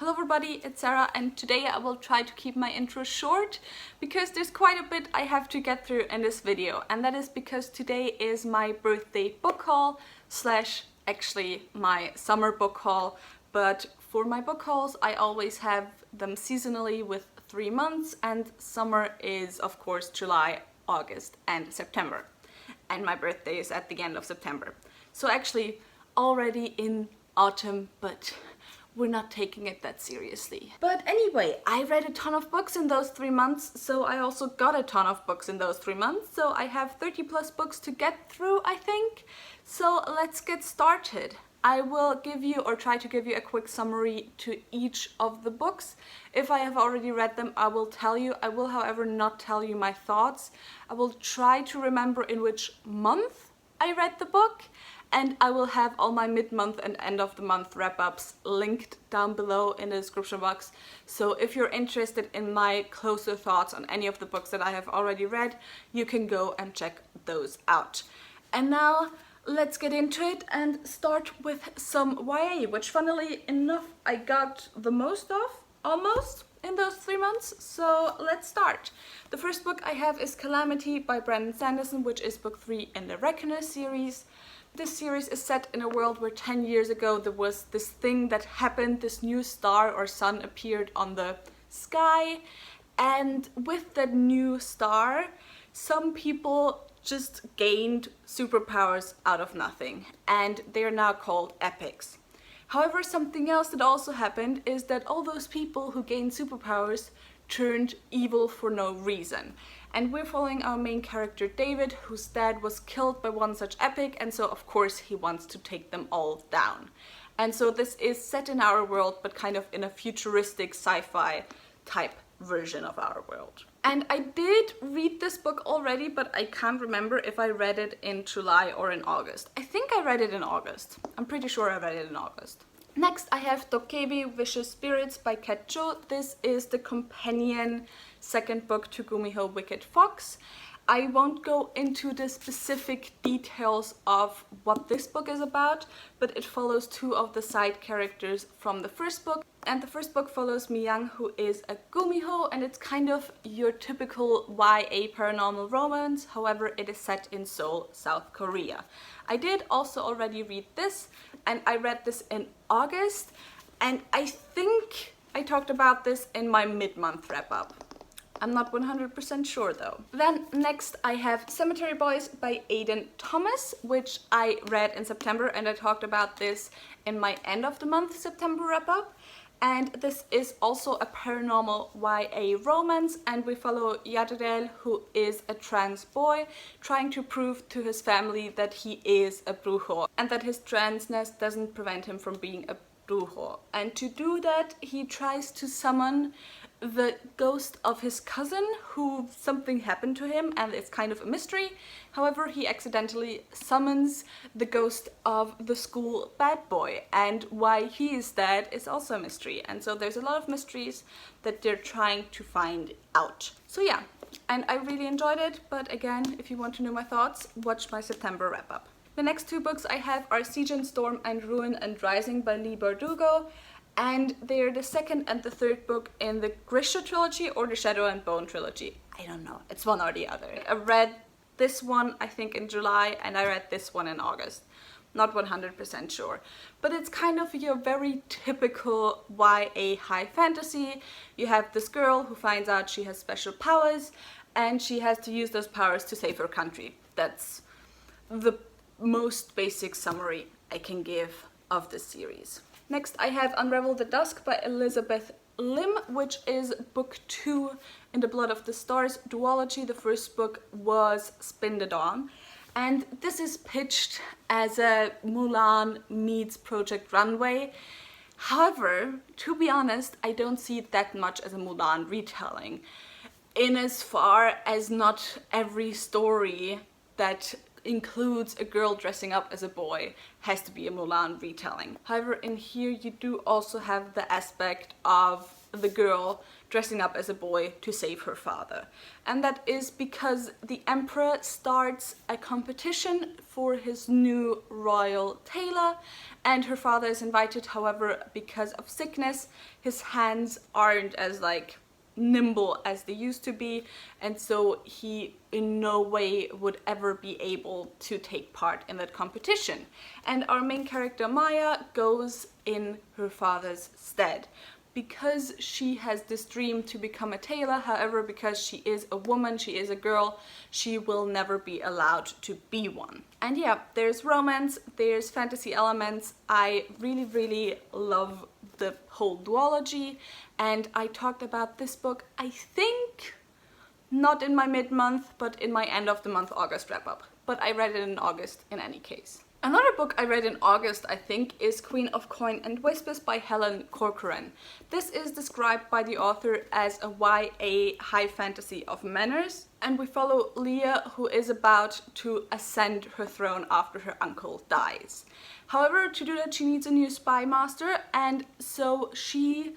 Hello everybody, it's Sarah, and today I will try to keep my intro short because there's quite a bit I have to get through in this video, and that is because today is my birthday book haul slash actually my summer book haul. But for my book hauls I always have them seasonally with 3 months, and summer is of course July, August and September, and my birthday is at the end of September. So actually already in autumn, but we're not taking it that seriously. But anyway, I read a ton of books in those 3 months, so I also got a ton of books in those 3 months, so I have 30 plus books to get through, I think. So let's get started. I will give you, or try to give you, a quick summary to each of the books. If I have already read them, I will tell you. I will, however, not tell you my thoughts. I will try to remember in which month I read the book, and I will have all my mid-month and end-of-the-month wrap-ups linked down below in the description box. So if you're interested in my closer thoughts on any of the books that I have already read, you can go and check those out. And now let's get into it and start with some YA, which funnily enough I got the most of, almost, in those 3 months. So let's start. The first book I have is Calamity by Brandon Sanderson, which is book 3 in the Reckoner series. This series is set in a world where 10 years ago there was this thing that happened, this new star or sun appeared on the sky, and with that new star, some people just gained superpowers out of nothing, and they are now called epics. However, something else that also happened is that all those people who gained superpowers turned evil for no reason. And we're following our main character David, whose dad was killed by one such epic, and so of course he wants to take them all down. And so this is set in our world, but kind of in a futuristic sci-fi type version of our world. And I did read this book already, but I can't remember if I read it in July or in August. I think I read it in August. I'm pretty sure I read it in August. Next I have Dokebi Vicious Spirits by Kat Jo. This is the companion second book to Gumiho Wicked Fox. I won't go into the specific details of what this book is about, but it follows 2 of the side characters from the first book. And the first book follows Mi-young, who is a Gumiho, and it's kind of your typical YA paranormal romance. However, it is set in Seoul, South Korea. I did also already read this, and I read this in August, and I think I talked about this in my mid-month wrap-up. I'm not 100% sure though. Then next I have Cemetery Boys by Aiden Thomas, which I read in September, and I talked about this in my end of the month September wrap-up. And this is also a paranormal YA romance, and we follow Yadrel, who is a trans boy trying to prove to his family that he is a brujo and that his transness doesn't prevent him from being a brujo. And to do that he tries to summon the ghost of his cousin, who something happened to him and it's kind of a mystery. However, he accidentally summons the ghost of the school bad boy, and why he is dead is also a mystery. And so there's a lot of mysteries that they're trying to find out. So yeah, and I really enjoyed it, but again, if you want to know my thoughts, watch my September wrap-up. The next 2 books I have are Siege and Storm and Ruin and Rising by Lee Bardugo. And they're the second and the third book in the Grisha trilogy, or the Shadow and Bone trilogy. I don't know, it's one or the other. I read this one I think in July, and I read this one in August. Not 100% sure. But it's kind of your very typical YA high fantasy. You have this girl who finds out she has special powers, and she has to use those powers to save her country. That's the most basic summary I can give of this series. Next I have Unravel the Dusk by Elizabeth Lim, which is book 2 in the Blood of the Stars duology. The first book was Spin the Dawn, and this is pitched as a Mulan meets Project Runway. However, to be honest, I don't see it that much as a Mulan retelling, in as far as not every story that includes a girl dressing up as a boy has to be a Mulan retelling. However, in here you do also have the aspect of the girl dressing up as a boy to save her father. And that is because the emperor starts a competition for his new royal tailor, and her father is invited. However, because of sickness, his hands aren't as like nimble as they used to be, and so he in no way would ever be able to take part in that competition. And our main character Maya goes in her father's stead because she has this dream to become a tailor. However, because she is a woman, she is a girl, she will never be allowed to be one. And yeah, there's romance, there's fantasy elements. I really love the whole duology, and I talked about this book, I think, not in my mid-month, but in my end of the month August wrap-up. But I read it in August in any case. Another book I read in August, I think, is Queen of Coin and Whispers by Helen Corcoran. This is described by the author as a YA high fantasy of manners, and we follow Leah, who is about to ascend her throne after her uncle dies. However, to do that she needs a new spy master, and so she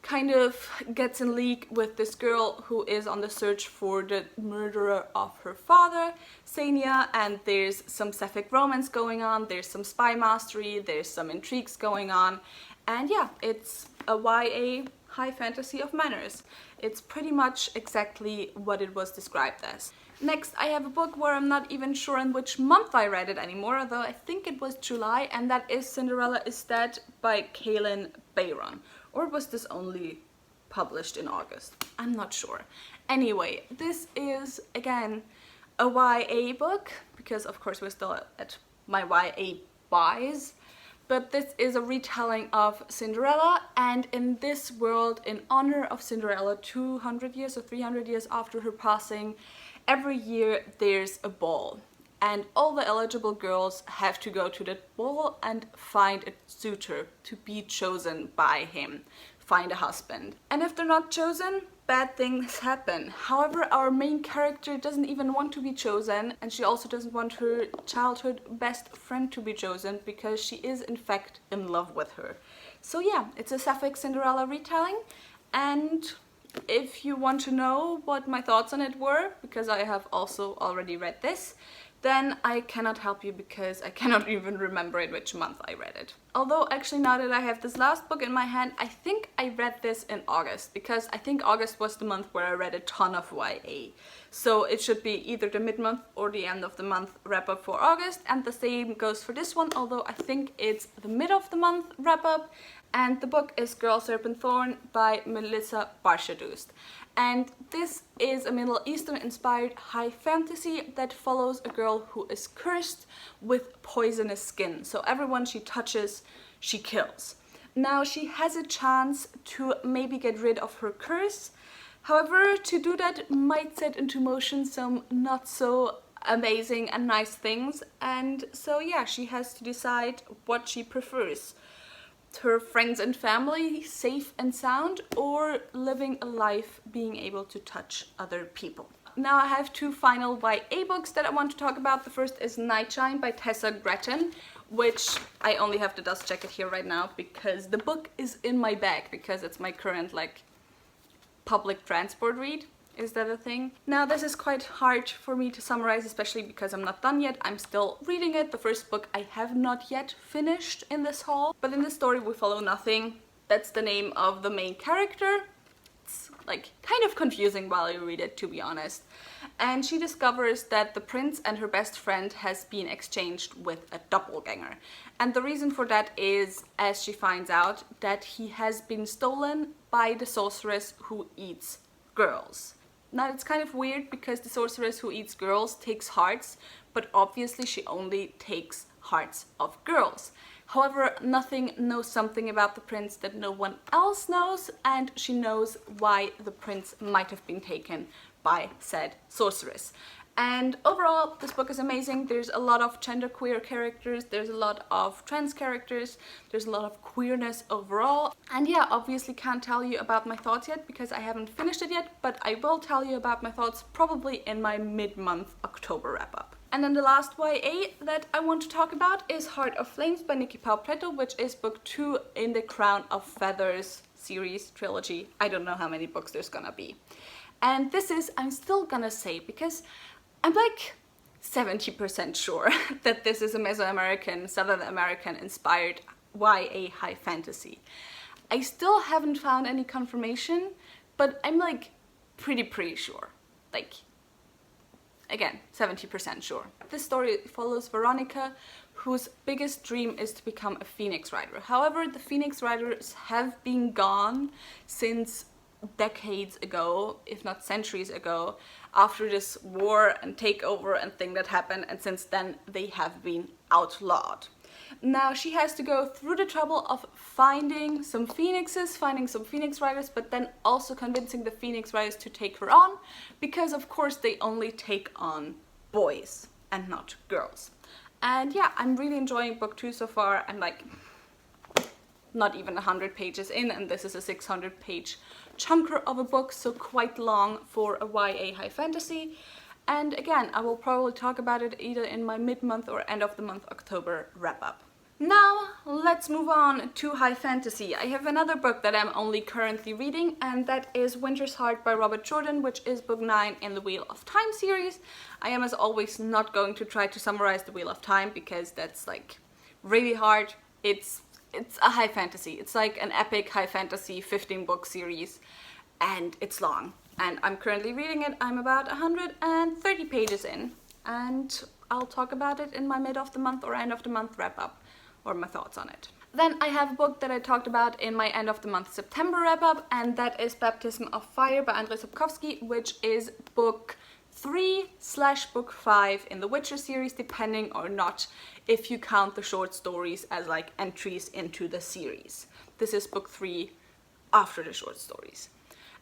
kind of gets in league with this girl who is on the search for the murderer of her father, Sania, and there's some sapphic romance going on, there's some spy mastery, there's some intrigues going on, and yeah, it's a YA high fantasy of manners. It's pretty much exactly what it was described as. Next, I have a book where I'm not even sure in which month I read it anymore, although I think it was July, and that is Cinderella Is Dead by Kaylin Bayron. Or was this only published in August? I'm not sure. Anyway, this is, again, a YA book, because of course we're still at my YA buys, but this is a retelling of Cinderella, and in this world, in honor of Cinderella, 200 years or 300 years after her passing, every year there's a ball. And all the eligible girls have to go to that ball and find a suitor to be chosen by him, find a husband. And if they're not chosen, bad things happen. However, our main character doesn't even want to be chosen, and she also doesn't want her childhood best friend to be chosen because she is in fact in love with her. So yeah, it's a sapphic Cinderella retelling, and if you want to know what my thoughts on it were, because I have also already read this, then I cannot help you because I cannot even remember in which month I read it. Although actually now that I have this last book in my hand, I think I read this in August, because I think August was the month where I read a ton of YA. So it should be either the mid-month or the end of the month wrap-up for August, and the same goes for this one, although I think it's the mid of the month wrap-up, and the book is Girl Serpent Thorn by Melissa Barshadoost. And this is a Middle Eastern inspired high fantasy that follows a girl who is cursed with poisonous skin. So everyone she touches, she kills. Now she has a chance to maybe get rid of her curse. However, to do that might set into motion some not so amazing and nice things. And so yeah, she has to decide what she prefers. Her friends and family safe and sound, or living a life being able to touch other people. Now I have two final YA books that I want to talk about. The first is Nightshine by Tessa Gretton, which I only have the dust jacket here right now because the book is in my bag, because it's my current like public transport read. Is that a thing? Now this is quite hard for me to summarize, especially because I'm not done yet. I'm still reading it. The first book I have not yet finished in this haul. But in this story we follow Nothing. That's the name of the main character. It's like kind of confusing while you read it, to be honest. And she discovers that the prince and her best friend has been exchanged with a doppelganger. And the reason for that is, as she finds out, that he has been stolen by the sorceress who eats girls. Now it's kind of weird because the sorceress who eats girls takes hearts, but obviously she only takes hearts of girls. However, Nothing knows something about the prince that no one else knows, and she knows why the prince might have been taken by said sorceress. And overall, this book is amazing. There's a lot of genderqueer characters, there's a lot of trans characters, there's a lot of queerness overall. And yeah, obviously can't tell you about my thoughts yet because I haven't finished it yet, but I will tell you about my thoughts probably in my mid-month October wrap-up. And then the last YA that I want to talk about is Heart of Flames by Nikki Preto, which is book 2 in the Crown of Feathers series trilogy. I don't know how many books there's gonna be. And this is, I'm still gonna say, because I'm like 70% sure that this is a Mesoamerican, Southern American inspired YA high fantasy. I still haven't found any confirmation, but I'm like pretty sure. Like, again, 70% sure. This story follows Veronica, whose biggest dream is to become a Phoenix Rider. However, the Phoenix Riders have been gone since decades ago, if not centuries ago, after this war and takeover and thing that happened, and since then they have been outlawed. Now she has to go through the trouble of finding some phoenixes, finding some Phoenix Riders, but then also convincing the Phoenix Riders to take her on, because of course they only take on boys and not girls. And yeah, I'm really enjoying book 2 so far. I'm like not even 100 pages in, and this is a 600-page chunker of a book, so quite long for a YA high fantasy. And again, I will probably talk about it either in my mid-month or end of the month October wrap-up. Now, let's move on to high fantasy. I have another book that I'm only currently reading, and that is Winter's Heart by Robert Jordan, which is book 9 in the Wheel of Time series. I am, as always, not going to try to summarize the Wheel of Time, because that's like really hard. It's a high fantasy. It's like an epic high fantasy 15-book series, and it's long. And I'm currently reading it. I'm about 130 pages in, and I'll talk about it in my mid of the month or end of the month wrap-up, or my thoughts on it. Then I have a book that I talked about in my end of the month September wrap-up, and that is Baptism of Fire by Andrzej Sapkowski, which is book 3/book 5 in the Witcher series, depending or not if you count the short stories as like entries into the series. This is book 3 after the short stories.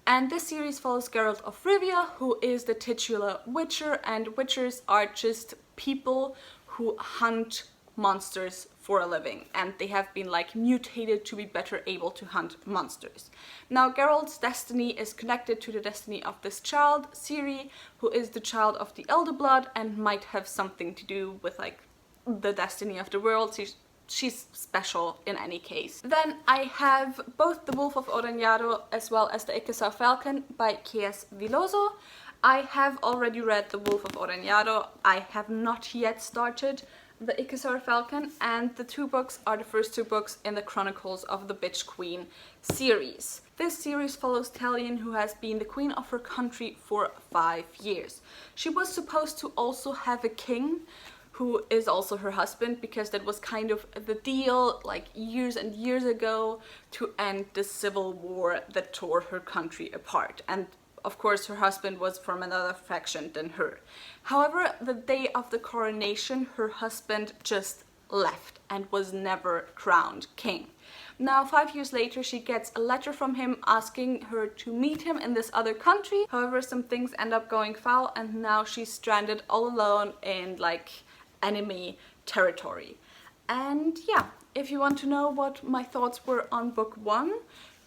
And this series follows Geralt of Rivia, who is the titular Witcher, and Witchers are just people who hunt monsters for a living, and they have been like mutated to be better able to hunt monsters. Now Geralt's destiny is connected to the destiny of this child, Ciri, who is the child of the Elder Blood and might have something to do with like the destiny of the world. She's special in any case. Then I have both The Wolf of Odañado as well as The Icazar Falcon by K.S. Viloso. I have already read The Wolf of Odañado. I have not yet started The Icazar Falcon, and the two books are the first two books in the Chronicles of the Bitch Queen series. This series follows Talion, who has been the queen of her country for 5 years. She was supposed to also have a king, who is also her husband, because that was kind of the deal like years and years ago to end the civil war that tore her country apart. And of course her husband was from another faction than her. However, the day of the coronation, her husband just left and was never crowned king. Now 5 years later, she gets a letter from him asking her to meet him in this other country. However, some things end up going foul, and now she's stranded all alone in like enemy territory. And yeah, if you want to know what my thoughts were on book 1,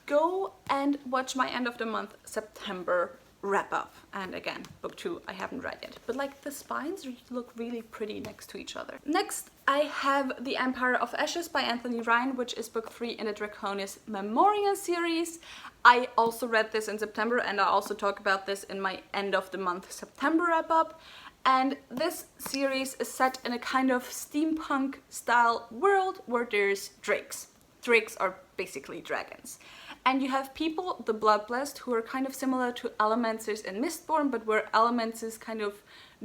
go and watch my end of the month September wrap up. And again, book 2 I haven't read yet, but like the spines look really pretty next to each other. Next I have The Empire of Ashes by Anthony Ryan, which is book 3 in the Draconis Memoria series. I also read this in September, and I also talk about this in my end of the month September wrap up. And this series is set in a kind of steampunk style world where there's drakes. Drakes are basically dragons. And you have people, the Bloodblessed, who are kind of similar to Elementers in Mistborn, but where Elementers kind of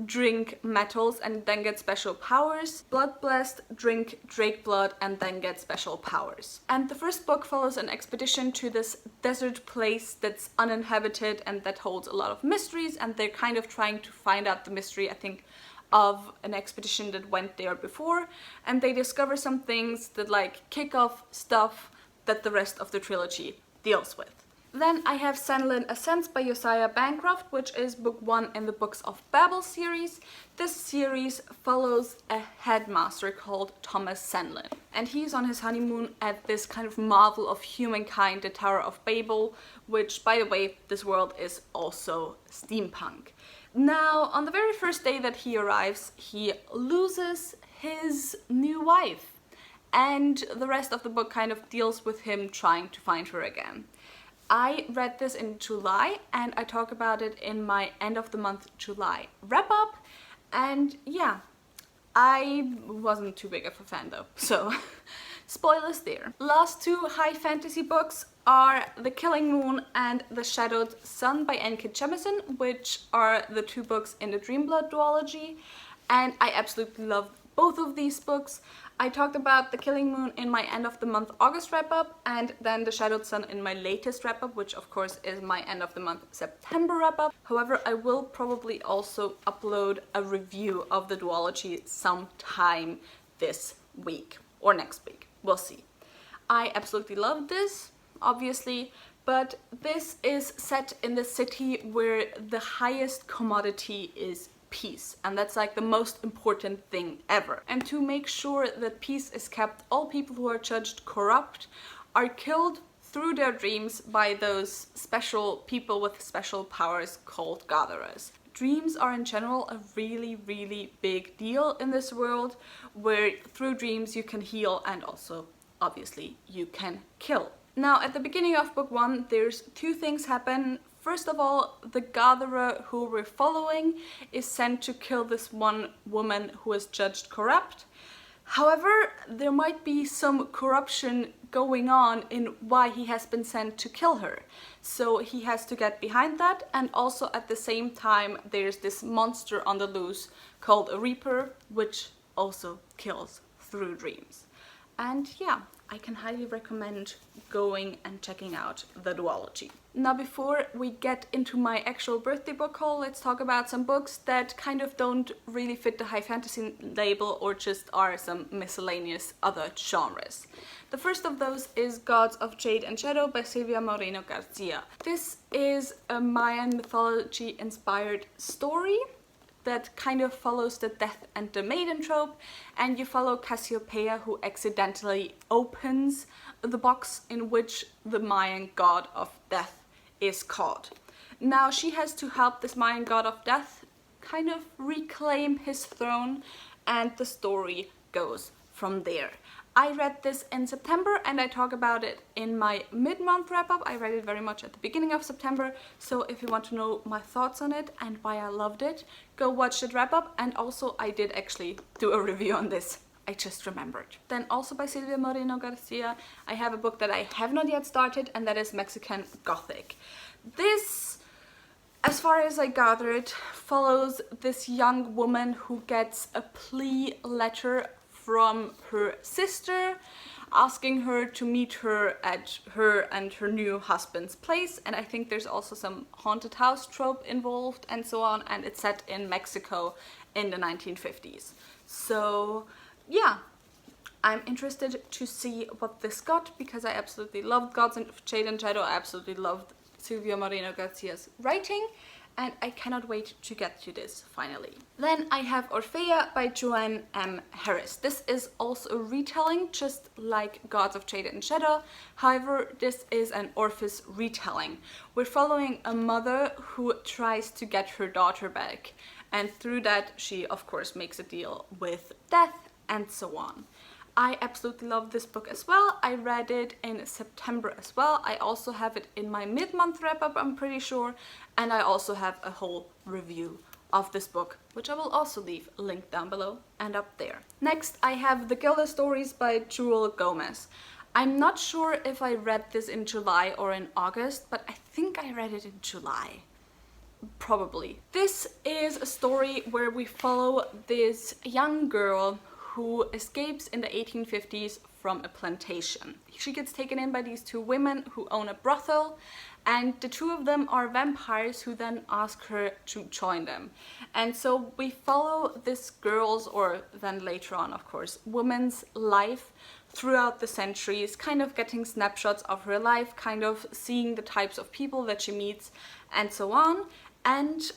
drink metals and then get special powers. Bloodblessed drink drake blood and then get special powers. And the first book follows an expedition to this desert place that's uninhabited and that holds a lot of mysteries, and they're kind of trying to find out the mystery, I think, of an expedition that went there before, and they discover some things that like kick off stuff that the rest of the trilogy deals with. Then I have Senlin Ascents by Josiah Bancroft, which is book 1 in the Books of Babel series. This series follows a headmaster called Thomas Senlin, and he's on his honeymoon at this kind of marvel of humankind, the Tower of Babel, which, by the way, this world is also steampunk. Now, on the very first day that he arrives, he loses his new wife, and the rest of the book kind of deals with him trying to find her again. I read this in July, and I talk about it in my end of the month July wrap up, and yeah, I wasn't too big of a fan though, so spoilers there. Last two high fantasy books are The Killing Moon and The Shadowed Sun by N.K. Jemisin, which are the two books in the Dreamblood duology, and I absolutely love both of these books. I talked about The Killing Moon in my end of the month August wrap up, and then The Shadowed Sun in my latest wrap up, which of course is my end of the month September wrap up. However, I will probably also upload a review of the duology sometime this week or next week. We'll see. I absolutely love this, obviously, but this is set in the city where the highest commodity is peace, and that's like the most important thing ever. And to make sure that peace is kept, all people who are judged corrupt are killed through their dreams by those special people with special powers called gatherers. Dreams are in general a really big deal in this world, where through dreams you can heal and also obviously you can kill. Now, at the beginning of book one, there's two things happen. First of all, the gatherer who we're following is sent to kill this one woman who is judged corrupt. However, there might be some corruption going on in why he has been sent to kill her. So he has to get behind that, and also at the same time there's this monster on the loose called a Reaper, which also kills through dreams. And yeah, I can highly recommend going and checking out the duology. Now, before we get into my actual birthday book haul, let's talk about some books that kind of don't really fit the high fantasy label or just are some miscellaneous other genres. The first of those is Gods of Jade and Shadow by Silvia Moreno Garcia. This is a Mayan mythology inspired story that kind of follows the death and the maiden trope, and you follow Cassiopeia, who accidentally opens the box in which the Mayan god of death is caught. Now she has to help this Mayan god of death kind of reclaim his throne, and the story goes from there. I read this in September and I talk about it in my mid-month wrap-up. I read it very much at the beginning of September, so if you want to know my thoughts on it and why I loved it, go watch that wrap-up. And also I did actually do a review on this, I just remembered. Then also by Silvia Moreno Garcia, I have a book that I have not yet started, and that is Mexican Gothic. This, as far as I gathered, follows this young woman who gets a plea letter from her sister asking her to meet her at her and her new husband's place, and I think there's also some haunted house trope involved and so on, and it's set in Mexico in the 1950s. So yeah, I'm interested to see what this got, because I absolutely loved Gods of Jade and Shadow. I absolutely loved Silvia Moreno Garcia's writing, and I cannot wait to get to this finally. Then I have Orphea by Joanne M. Harris. This is also a retelling, just like Gods of Jade and Shadow. However, this is an Orpheus retelling. We're following a mother who tries to get her daughter back, and through that she of course makes a deal with death and so on. I absolutely love this book as well. I read it in September as well. I also have it in my mid-month wrap-up, I'm pretty sure, and I also have a whole review of this book, which I will also leave linked down below and up there. Next, I have The Gilda Stories by Jewel Gomez. I'm not sure if I read this in July or in August, but I think I read it in July. Probably. This is a story where we follow this young girl who escapes in the 1850s from a plantation. She gets taken in by these two women who own a brothel, and the two of them are vampires who then ask her to join them. And so we follow this girl's, or then later on of course, woman's life throughout the centuries, kind of getting snapshots of her life, kind of seeing the types of people that she meets and so on. And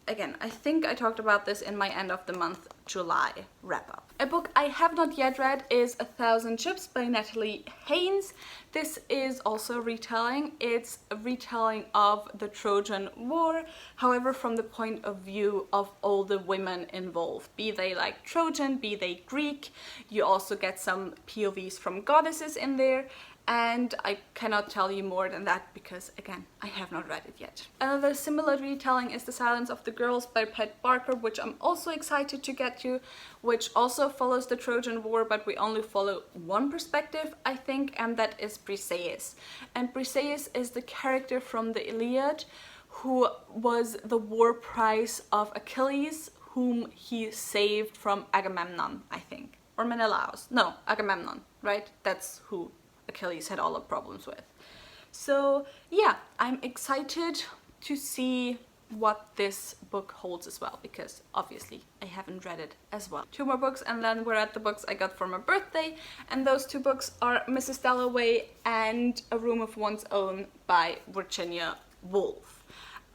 again, I think I talked about this in my end of the month July wrap-up. A book I have not yet read is 1,000 Ships by Natalie Haynes. This is also a retelling. It's a retelling of the Trojan War, however from the point of view of all the women involved, be they like Trojan, be they Greek. You also get some POVs from goddesses in there. And I cannot tell you more than that because, again, I have not read it yet. Another similar retelling is The Silence of the Girls by Pat Barker, which I'm also excited to get to, which also follows the Trojan War, but we only follow one perspective, I think, and that is Briseis. And Briseis is the character from the Iliad who was the war prize of Achilles, whom he saved from Agamemnon, I think. Or Menelaus. No, Agamemnon, right? That's who Achilles had all the problems with. So yeah, I'm excited to see what this book holds as well, because obviously I haven't read it as well. 2 more books and then we're at the books I got for my birthday, and those 2 books are Mrs. Dalloway and A Room of One's Own by Virginia Woolf.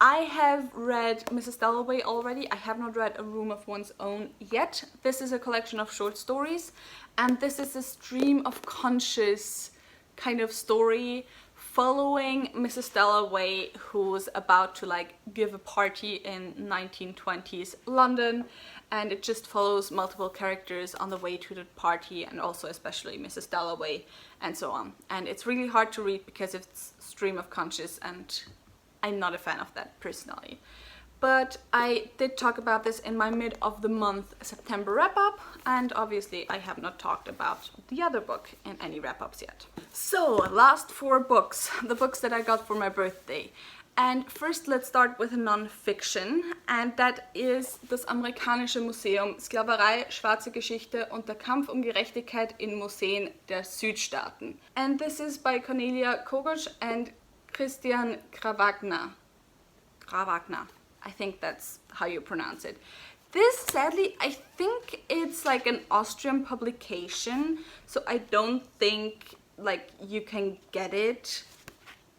I have read Mrs. Dalloway already. I have not read A Room of One's Own yet. This is a collection of short stories, and this is a stream of conscious kind of story following Mrs. Dalloway, who's about to like give a party in 1920s London, and it just follows multiple characters on the way to the party, and also especially Mrs. Dalloway and so on. And it's really hard to read because it's stream of conscious, and I'm not a fan of that personally. But I did talk about this in my mid of the month September wrap-up, and obviously I have not talked about the other book in any wrap-ups yet. So, last 4 books, the books that I got for my birthday. And first let's start with a non-fiction, and that is Das amerikanische Museum, Sklaverei, schwarze Geschichte und der Kampf um Gerechtigkeit in Museen der Südstaaten. And this is by Cornelia Kogosch and Christian Krawagna. I think that's how you pronounce it. This, sadly, I think it's like an Austrian publication, so I don't think like you can get it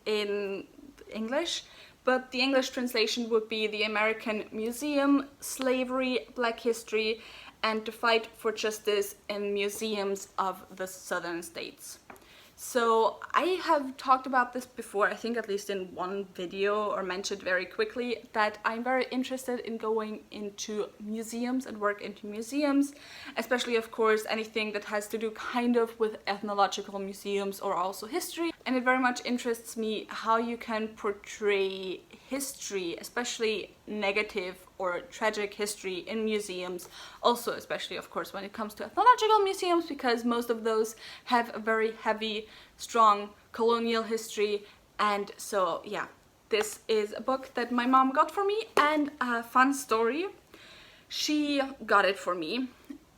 in English, but the English translation would be The American Museum, Slavery, Black History, and the Fight for Justice in Museums of the Southern States. So I have talked about this before, I think at least in one video, or mentioned very quickly, that I'm very interested in going into museums and work into museums, especially of course anything that has to do kind of with ethnological museums or also history. And it very much interests me how you can portray history, especially negative or tragic history in museums, also especially of course when it comes to ethnological museums, because most of those have a very heavy, strong colonial history. And so yeah, this is a book that my mom got for me, and a fun story, she got it for me,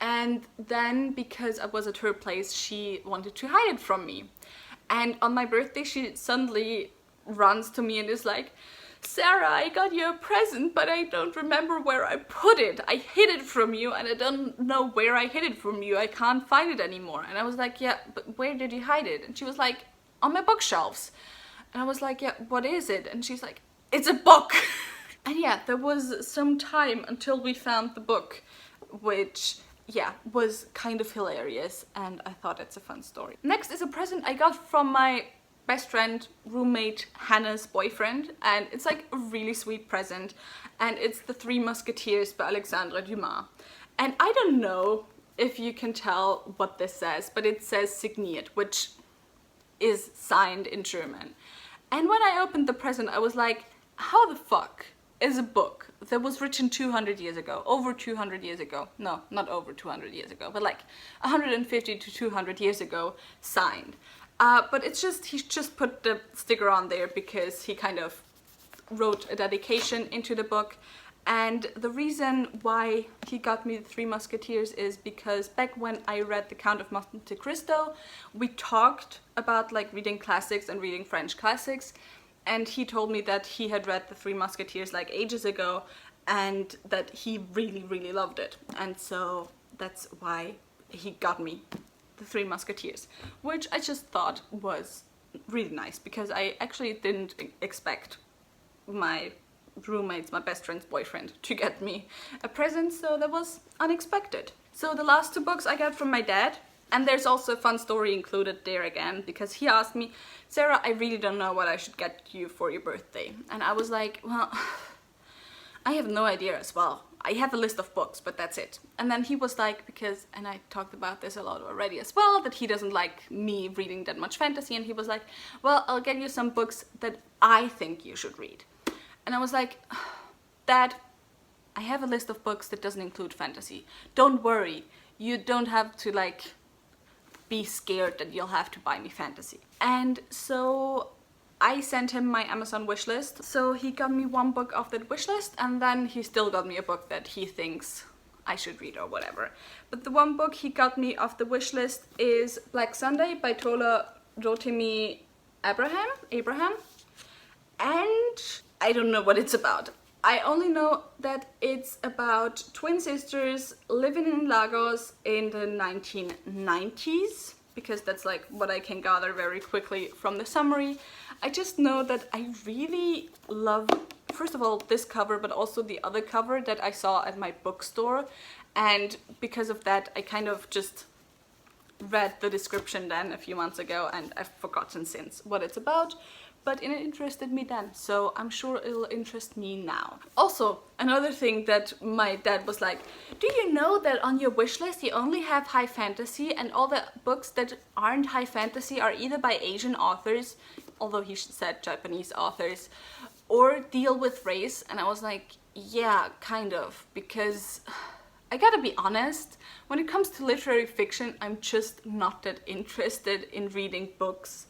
and then because I was at her place she wanted to hide it from me, and on my birthday she suddenly runs to me and is like, Sarah, I got you a present, but I don't remember where I put it. I hid it from you and I don't know where I hid it from you. I can't find it anymore. And I was like, yeah, but where did you hide it? And she was like, on my bookshelves. And I was like, yeah, what is it? And she's like, it's a book. And yeah, there was some time until we found the book, which yeah, was kind of hilarious, and I thought it's a fun story. Next is a present I got from my best friend, roommate, Hannah's boyfriend, and it's like a really sweet present, and it's The Three Musketeers by Alexandre Dumas. And I don't know if you can tell what this says, but it says signiert, which is signed in German. And when I opened the present, I was like, how the fuck is a book that was written 200 years ago, over 200 years ago, no, not over 200 years ago, but like 150 to 200 years ago, signed? But it's just, he just put the sticker on there because he kind of wrote a dedication into the book. And the reason why he got me The Three Musketeers is because back when I read The Count of Monte Cristo, we talked about like reading classics and reading French classics. And he told me that he had read The Three Musketeers like ages ago and that he really, really loved it. And so that's why he got me The Three Musketeers, which I just thought was really nice because I actually didn't expect my roommate's, my best friend's boyfriend, to get me a present, so that was unexpected. So the last 2 books I got from my dad, and there's also a fun story included there again, because he asked me, Sarah, I really don't know what I should get you for your birthday. And I was like, well, I have no idea as well. I have a list of books, but that's it. And then he was like, because, and I talked about this a lot already as well, that he doesn't like me reading that much fantasy, and he was like, well, I'll get you some books that I think you should read. And I was like, Dad, I have a list of books that doesn't include fantasy. Don't worry, you don't have to like be scared that you'll have to buy me fantasy. And so I sent him my Amazon wishlist. So he got me 1 book off that wishlist, and then he still got me a book that he thinks I should read or whatever. But the 1 book he got me off the wishlist is Black Sunday by Tola Rotimi Abraham. And I don't know what it's about. I only know that it's about twin sisters living in Lagos in the 1990s, because that's like what I can gather very quickly from the summary. I just know that I really love, first of all, this cover, but also the other cover that I saw at my bookstore. And because of that, I kind of just read the description then a few months ago, and I've forgotten since what it's about. But it interested me then, so I'm sure it'll interest me now. Also, another thing that my dad was like, do you know that on your wish list you only have high fantasy, and all the books that aren't high fantasy are either by Asian authors, although he said Japanese authors, or deal with race? And I was like, yeah, kind of, because I gotta be honest, when it comes to literary fiction, I'm just not that interested in reading books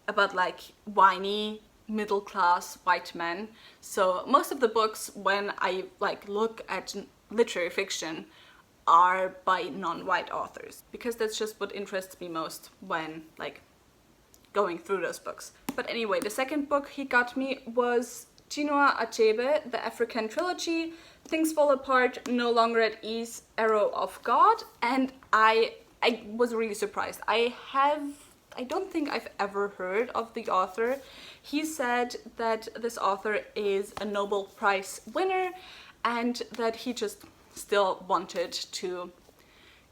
about like whiny middle-class white men. So most of the books when I like look at literary fiction are by non-white authors, because that's just what interests me most when like going through those books. But anyway, the second book he got me was Chinua Achebe, the African trilogy, Things Fall Apart, No Longer at Ease, Arrow of God. And I was really surprised. I don't think I've ever heard of the author. He said that this author is a Nobel Prize winner, and that he just still wanted to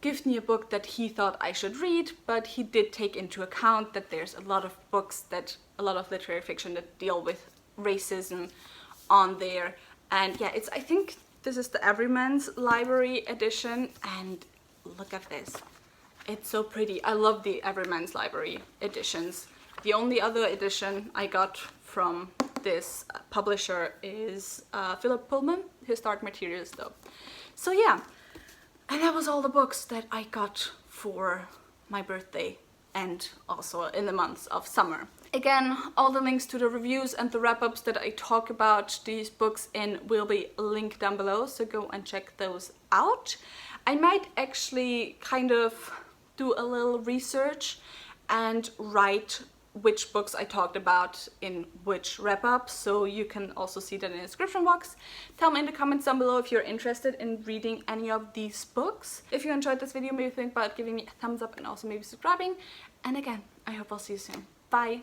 give me a book that he thought I should read, but he did take into account that there's a lot of books a lot of literary fiction that deal with racism on there. And yeah, I think this is the Everyman's Library edition, and look at this. It's so pretty. I love the Everyman's Library editions. The only other edition I got from this publisher is Philip Pullman, his Dark Materials though. So yeah, and that was all the books that I got for my birthday and also in the months of summer. Again, all the links to the reviews and the wrap-ups that I talk about these books in will be linked down below, so go and check those out. I might actually kind of do a little research and write which books I talked about in which wrap-up, so you can also see that in the description box. Tell me in the comments down below if you're interested in reading any of these books. If you enjoyed this video, maybe think about giving me a thumbs up and also maybe subscribing. And again, I hope I'll see you soon. Bye!